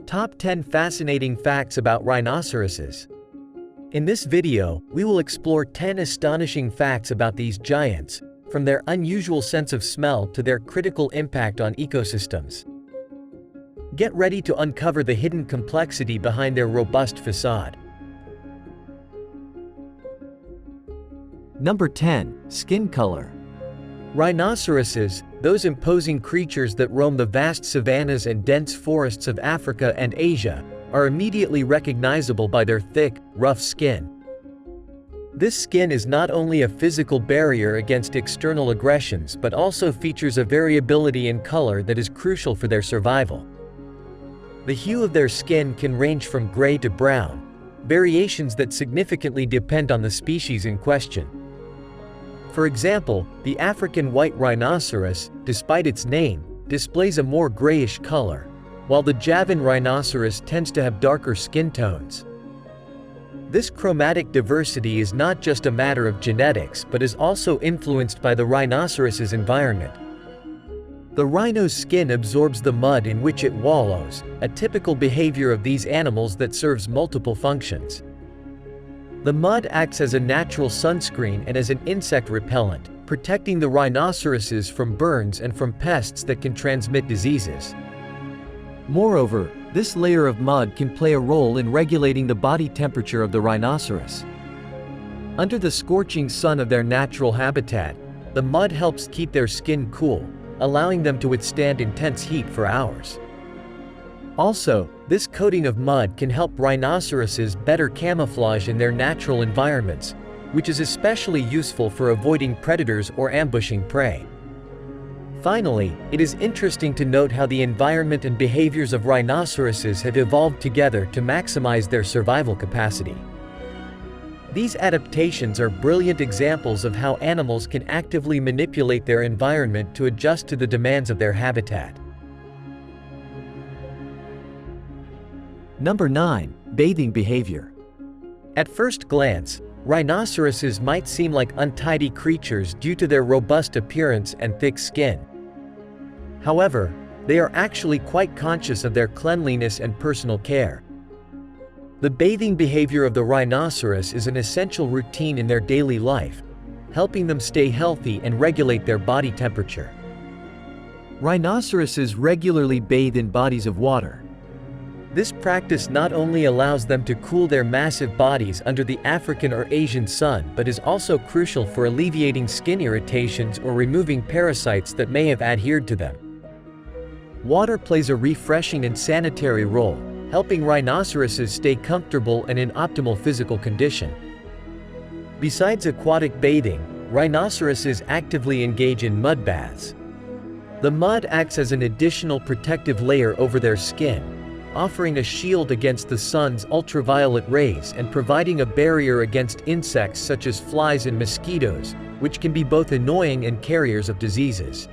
Top 10 Fascinating Facts About Rhinoceroses. In this video, we will explore 10 astonishing facts about these giants, from their unusual sense of smell to their critical impact on ecosystems. Get ready to uncover the hidden complexity behind their robust facade. Number 10. Skin color. Rhinoceroses, those imposing creatures that roam the vast savannas and dense forests of Africa and Asia, are immediately recognizable by their thick, rough skin. This skin is not only a physical barrier against external aggressions but also features a variability in color that is crucial for their survival. The hue of their skin can range from gray to brown, variations that significantly depend on the species in question. For example, the African white rhinoceros, despite its name, displays a more grayish color, while the Javan rhinoceros tends to have darker skin tones. This chromatic diversity is not just a matter of genetics but is also influenced by the rhinoceros's environment. The rhino's skin absorbs the mud in which it wallows, a typical behavior of these animals that serves multiple functions. The mud acts as a natural sunscreen and as an insect repellent, protecting the rhinoceroses from burns and from pests that can transmit diseases. Moreover, this layer of mud can play a role in regulating the body temperature of the rhinoceros. Under the scorching sun of their natural habitat, the mud helps keep their skin cool, allowing them to withstand intense heat for hours. Also, this coating of mud can help rhinoceroses better camouflage in their natural environments, which is especially useful for avoiding predators or ambushing prey. Finally, it is interesting to note how the environment and behaviors of rhinoceroses have evolved together to maximize their survival capacity. These adaptations are brilliant examples of how animals can actively manipulate their environment to adjust to the demands of their habitat. Number 9. Bathing behavior. At first glance, rhinoceroses might seem like untidy creatures due to their robust appearance and thick skin. However, they are actually quite conscious of their cleanliness and personal care. The bathing behavior of the rhinoceros is an essential routine in their daily life, helping them stay healthy and regulate their body temperature. Rhinoceroses regularly bathe in bodies of water. This practice not only allows them to cool their massive bodies under the African or Asian sun but is also crucial for alleviating skin irritations or removing parasites that may have adhered to them. Water plays a refreshing and sanitary role, helping rhinoceroses stay comfortable and in optimal physical condition. Besides aquatic bathing, rhinoceroses actively engage in mud baths. The mud acts as an additional protective layer over their skin, offering a shield against the sun's ultraviolet rays and providing a barrier against insects such as flies and mosquitoes, which can be both annoying and carriers of diseases.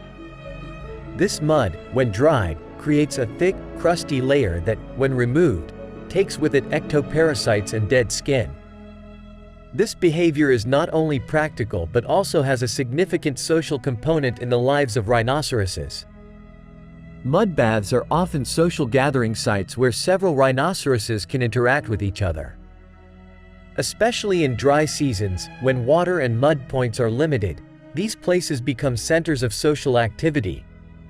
This mud, when dried, creates a thick, crusty layer that, when removed, takes with it ectoparasites and dead skin. This behavior is not only practical but also has a significant social component in the lives of rhinoceroses. Mud baths are often social gathering sites where several rhinoceroses can interact with each other. Especially in dry seasons, when water and mud points are limited, these places become centers of social activity,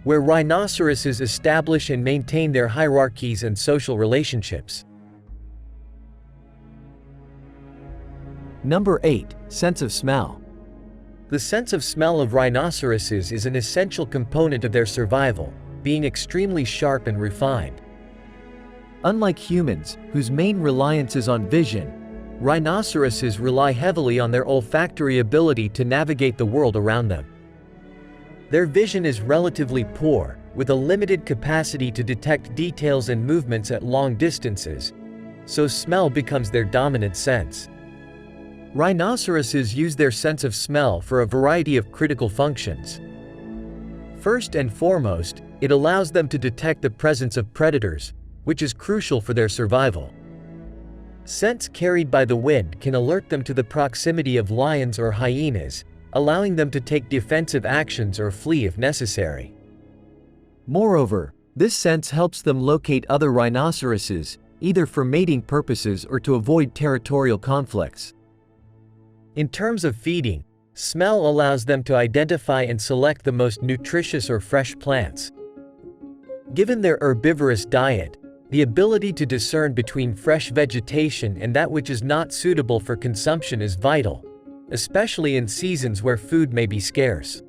where rhinoceroses establish and maintain their hierarchies and social relationships. Number 8. Sense of smell. The sense of smell of rhinoceroses is an essential component of their survival, being extremely sharp and refined. Unlike humans, whose main reliance is on vision, rhinoceroses rely heavily on their olfactory ability to navigate the world around them. Their vision is relatively poor, with a limited capacity to detect details and movements at long distances, so smell becomes their dominant sense. Rhinoceroses use their sense of smell for a variety of critical functions. First and foremost, it allows them to detect the presence of predators, which is crucial for their survival. Scents carried by the wind can alert them to the proximity of lions or hyenas, allowing them to take defensive actions or flee if necessary. Moreover, This sense helps them locate other rhinoceroses, either for mating purposes or to avoid territorial conflicts. In terms of feeding, smell allows them to identify and select the most nutritious or fresh plants. Given their herbivorous diet, the ability to discern between fresh vegetation and that which is not suitable for consumption is vital, especially in seasons where food may be scarce.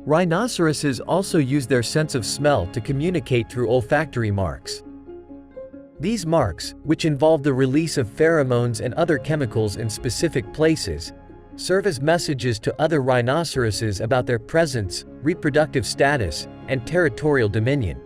Rhinoceroses also use their sense of smell to communicate through olfactory marks. These marks, which involve the release of pheromones and other chemicals in specific places, serve as messages to other rhinoceroses about their presence, reproductive status, and territorial dominion.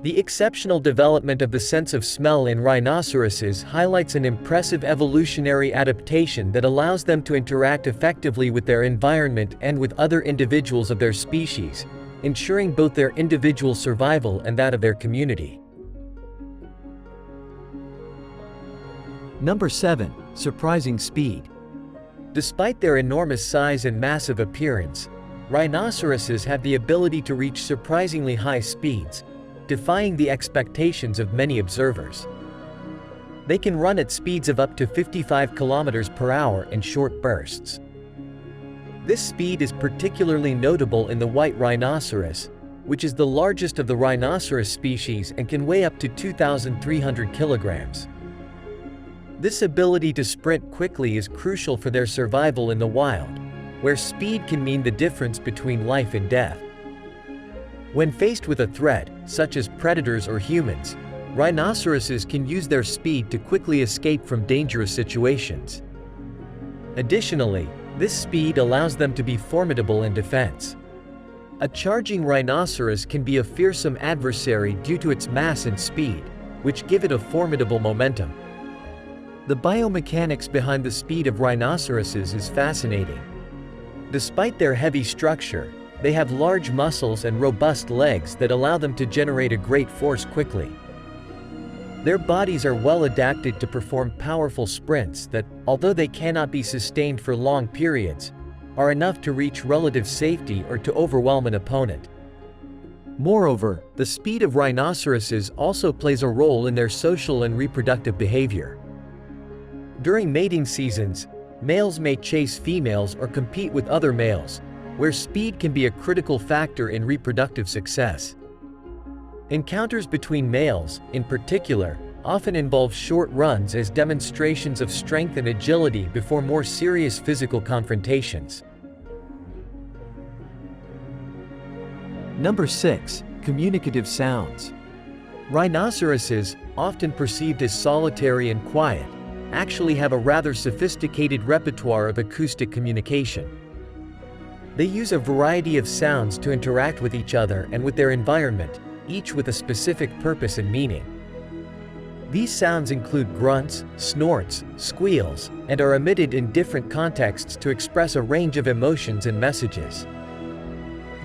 The exceptional development of the sense of smell in rhinoceroses highlights an impressive evolutionary adaptation that allows them to interact effectively with their environment and with other individuals of their species, ensuring both their individual survival and that of their community. Number 7. Surprising speed. Despite their enormous size and massive appearance, rhinoceroses have the ability to reach surprisingly high speeds, defying the expectations of many observers. They can run at speeds of up to 55 kilometers per hour in short bursts. This speed is particularly notable in the white rhinoceros, which is the largest of the rhinoceros species and can weigh up to 2,300 kilograms. This ability to sprint quickly is crucial for their survival in the wild, where speed can mean the difference between life and death. When faced with a threat, such as predators or humans, rhinoceroses can use their speed to quickly escape from dangerous situations. Additionally, this speed allows them to be formidable in defense. A charging rhinoceros can be a fearsome adversary due to its mass and speed, which give it a formidable momentum. The biomechanics behind the speed of rhinoceroses is fascinating. Despite their heavy structure, they have large muscles and robust legs that allow them to generate a great force quickly. Their bodies are well adapted to perform powerful sprints that, although they cannot be sustained for long periods, are enough to reach relative safety or to overwhelm an opponent. Moreover, the speed of rhinoceroses also plays a role in their social and reproductive behavior. During mating seasons, males may chase females or compete with other males, where speed can be a critical factor in reproductive success. Encounters between males, in particular, often involve short runs as demonstrations of strength and agility before more serious physical confrontations. Number 6. Communicative sounds. Rhinoceroses, often perceived as solitary and quiet, actually have a rather sophisticated repertoire of acoustic communication. They use a variety of sounds to interact with each other and with their environment, each with a specific purpose and meaning. These sounds include grunts, snorts, squeals, and are emitted in different contexts to express a range of emotions and messages.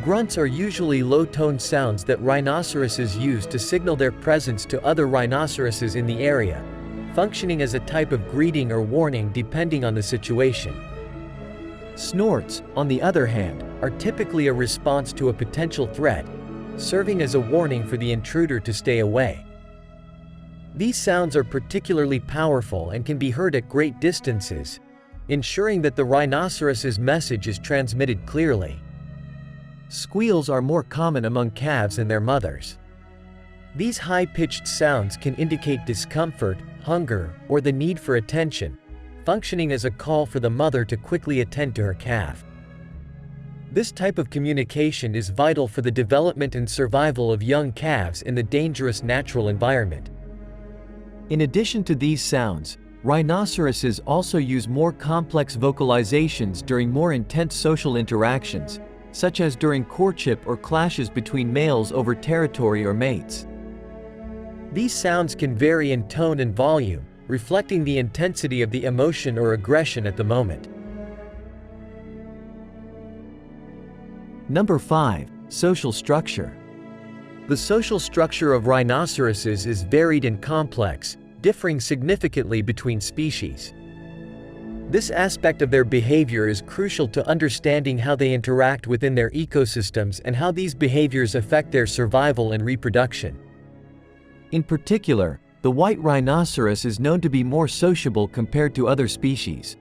Grunts are usually low-toned sounds that rhinoceroses use to signal their presence to other rhinoceroses in the area, functioning as a type of greeting or warning depending on the situation. Snorts, on the other hand, are typically a response to a potential threat, serving as a warning for the intruder to stay away. These sounds are particularly powerful and can be heard at great distances, ensuring that the rhinoceros's message is transmitted clearly. Squeals are more common among calves and their mothers. These high-pitched sounds can indicate discomfort, hunger, or the need for attention, functioning as a call for the mother to quickly attend to her calf. This type of communication is vital for the development and survival of young calves in the dangerous natural environment. In addition to these sounds, rhinoceroses also use more complex vocalizations during more intense social interactions, such as during courtship or clashes between males over territory or mates. These sounds can vary in tone and volume, reflecting the intensity of the emotion or aggression at the moment. Number 5. Social structure. The social structure of rhinoceroses is varied and complex, differing significantly between species. This aspect of their behavior is crucial to understanding how they interact within their ecosystems and how these behaviors affect their survival and reproduction. In particular, the white rhinoceros is known to be more sociable compared to other species.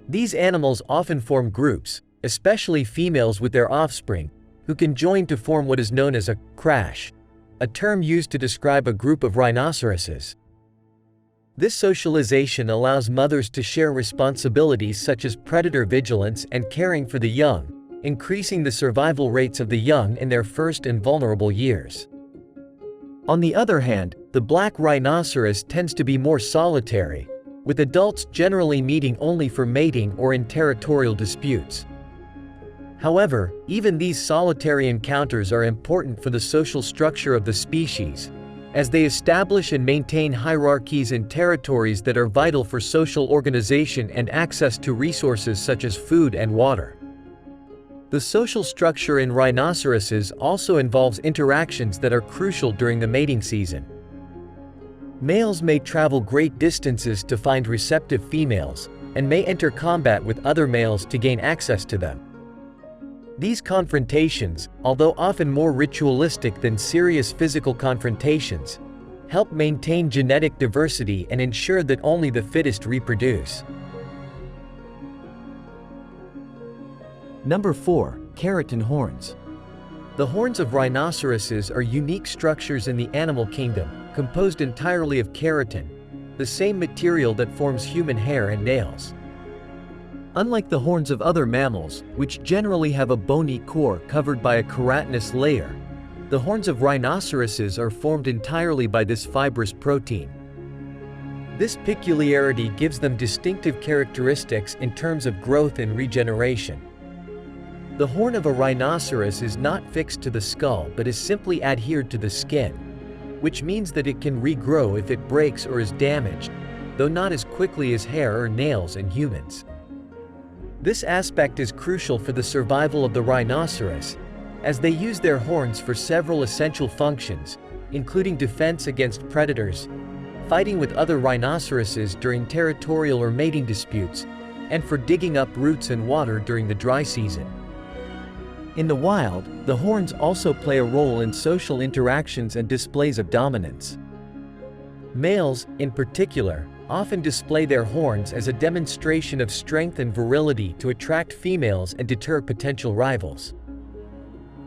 These animals often form groups, especially females with their offspring, who can join to form what is known as a crash, a term used to describe a group of rhinoceroses. This socialization allows mothers to share responsibilities such as predator vigilance and caring for the young, increasing the survival rates of the young in their first and vulnerable years. On the other hand, the black rhinoceros tends to be more solitary, with adults generally meeting only for mating or in territorial disputes. However, even these solitary encounters are important for the social structure of the species, as they establish and maintain hierarchies in territories that are vital for social organization and access to resources such as food and water. The social structure in rhinoceroses also involves interactions that are crucial during the mating season. Males may travel great distances to find receptive females, and may enter combat with other males to gain access to them. These confrontations, although often more ritualistic than serious physical confrontations, help maintain genetic diversity and ensure that only the fittest reproduce. Number 4. Keratin horns. The horns of rhinoceroses are unique structures in the animal kingdom, composed entirely of keratin, the same material that forms human hair and nails. Unlike the horns of other mammals, which generally have a bony core covered by a keratinous layer, the horns of rhinoceroses are formed entirely by this fibrous protein. This peculiarity gives them distinctive characteristics in terms of growth and regeneration. The horn of a rhinoceros is not fixed to the skull but is simply adhered to the skin, which means that it can regrow if it breaks or is damaged, though not as quickly as hair or nails in humans. This aspect is crucial for the survival of the rhinoceros, as they use their horns for several essential functions, including defense against predators, fighting with other rhinoceroses during territorial or mating disputes, and for digging up roots and water during the dry season. In the wild, the horns also play a role in social interactions and displays of dominance. Males, in particular, often display their horns as a demonstration of strength and virility to attract females and deter potential rivals.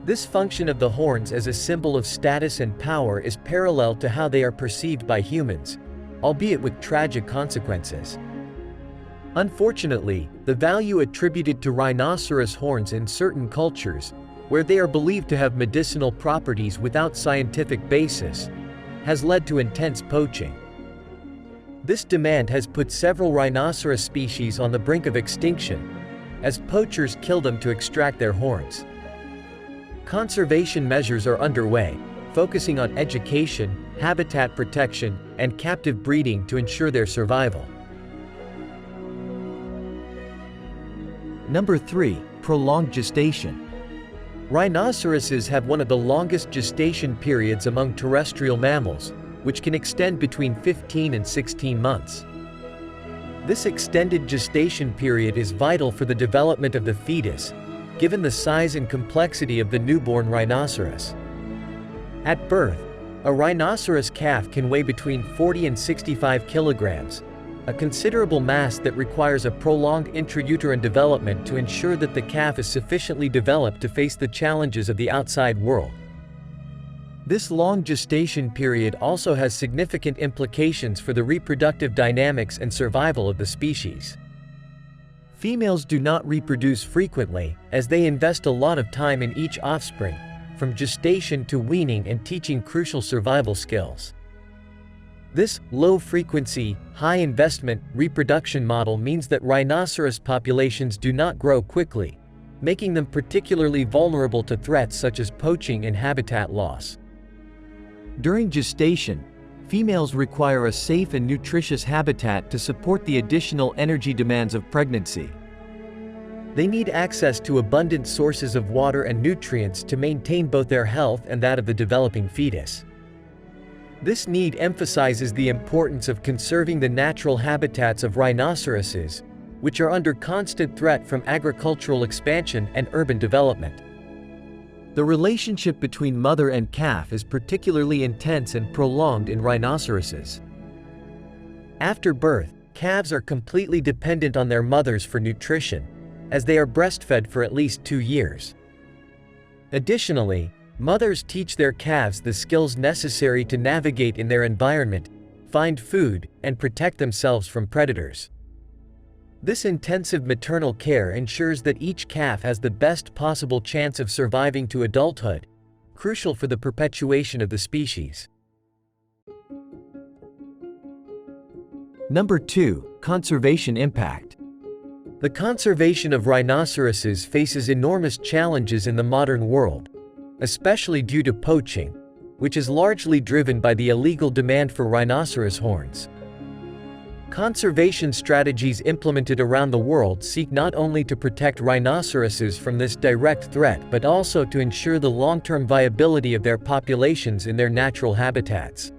This function of the horns as a symbol of status and power is parallel to how they are perceived by humans, albeit with tragic consequences. Unfortunately, the value attributed to rhinoceros horns in certain cultures, where they are believed to have medicinal properties without scientific basis, has led to intense poaching. This demand has put several rhinoceros species on the brink of extinction, as poachers kill them to extract their horns. Conservation measures are underway, focusing on education, habitat protection, and captive breeding to ensure their survival. Number 3. Prolonged gestation. Rhinoceroses have one of the longest gestation periods among terrestrial mammals, which can extend between 15 and 16 months. This extended gestation period is vital for the development of the fetus, given the size and complexity of the newborn rhinoceros. At birth, a rhinoceros calf can weigh between 40 and 65 kilograms, a considerable mass that requires a prolonged intrauterine development to ensure that the calf is sufficiently developed to face the challenges of the outside world. This long gestation period also has significant implications for the reproductive dynamics and survival of the species. Females do not reproduce frequently, as they invest a lot of time in each offspring, from gestation to weaning and teaching crucial survival skills. This low-frequency, high-investment reproduction model means that rhinoceros populations do not grow quickly, making them particularly vulnerable to threats such as poaching and habitat loss. During gestation, females require a safe and nutritious habitat to support the additional energy demands of pregnancy. They need access to abundant sources of water and nutrients to maintain both their health and that of the developing fetus. This need emphasizes the importance of conserving the natural habitats of rhinoceroses, which are under constant threat from agricultural expansion and urban development. The relationship between mother and calf is particularly intense and prolonged in rhinoceroses. After birth, calves are completely dependent on their mothers for nutrition, as they are breastfed for at least 2 years. Additionally, mothers teach their calves the skills necessary to navigate in their environment, find food, and protect themselves from predators. This intensive maternal care ensures that each calf has the best possible chance of surviving to adulthood, crucial for the perpetuation of the species. Number 2. Conservation impact. The conservation of rhinoceroses faces enormous challenges in the modern world, especially due to poaching, which is largely driven by the illegal demand for rhinoceros horns. Conservation strategies implemented around the world seek not only to protect rhinoceroses from this direct threat but also to ensure the long-term viability of their populations in their natural habitats.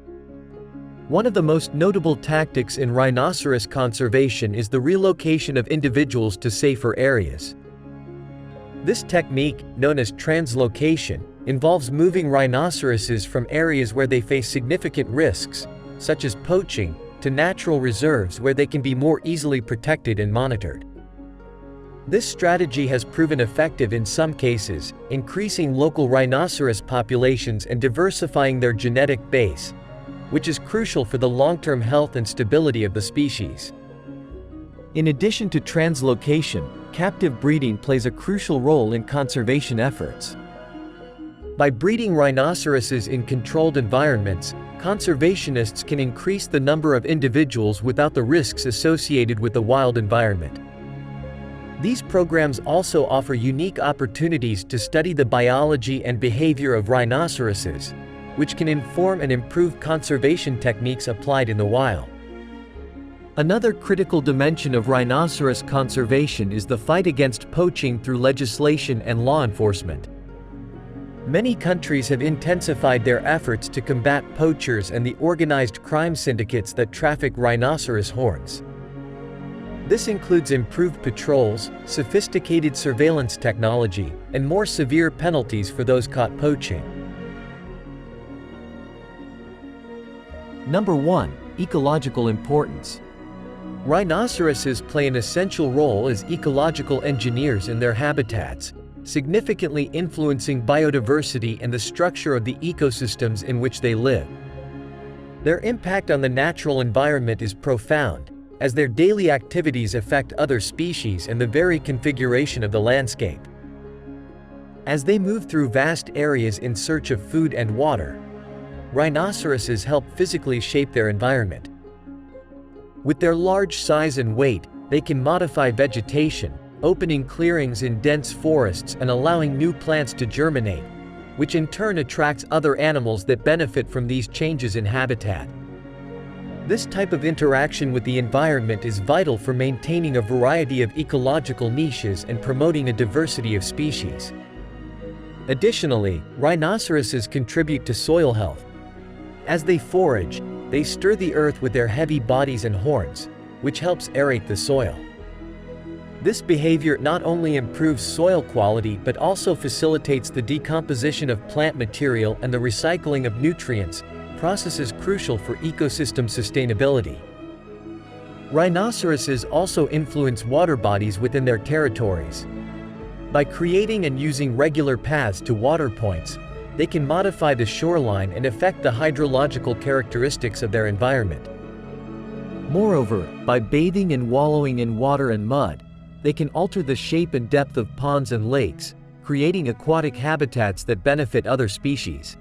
One of the most notable tactics in rhinoceros conservation is the relocation of individuals to safer areas. This technique, known as translocation, involves moving rhinoceroses from areas where they face significant risks, such as poaching, to natural reserves where they can be more easily protected and monitored. This strategy has proven effective in some cases, increasing local rhinoceros populations and diversifying their genetic base, which is crucial for the long-term health and stability of the species. In addition to translocation, captive breeding plays a crucial role in conservation efforts. By breeding rhinoceroses in controlled environments, conservationists can increase the number of individuals without the risks associated with the wild environment. These programs also offer unique opportunities to study the biology and behavior of rhinoceroses, which can inform and improve conservation techniques applied in the wild. Another critical dimension of rhinoceros conservation is the fight against poaching through legislation and law enforcement. Many countries have intensified their efforts to combat poachers and the organized crime syndicates that traffic rhinoceros horns. This includes improved patrols, sophisticated surveillance technology, and more severe penalties for those caught poaching. Number 1. Ecological importance. Rhinoceroses play an essential role as ecological engineers in their habitats, significantly influencing biodiversity and the structure of the ecosystems in which they live. Their impact on the natural environment is profound, as their daily activities affect other species and the very configuration of the landscape. As they move through vast areas in search of food and water, rhinoceroses help physically shape their environment. With their large size and weight, they can modify vegetation, opening clearings in dense forests and allowing new plants to germinate, which in turn attracts other animals that benefit from these changes in habitat. This type of interaction with the environment is vital for maintaining a variety of ecological niches and promoting a diversity of species. Additionally, rhinoceroses contribute to soil health. As they forage, they stir the earth with their heavy bodies and horns, which helps aerate the soil. This behavior not only improves soil quality but also facilitates the decomposition of plant material and the recycling of nutrients, processes crucial for ecosystem sustainability. Rhinoceroses also influence water bodies within their territories. By creating and using regular paths to water points, they can modify the shoreline and affect the hydrological characteristics of their environment. Moreover, by bathing and wallowing in water and mud, they can alter the shape and depth of ponds and lakes, creating aquatic habitats that benefit other species.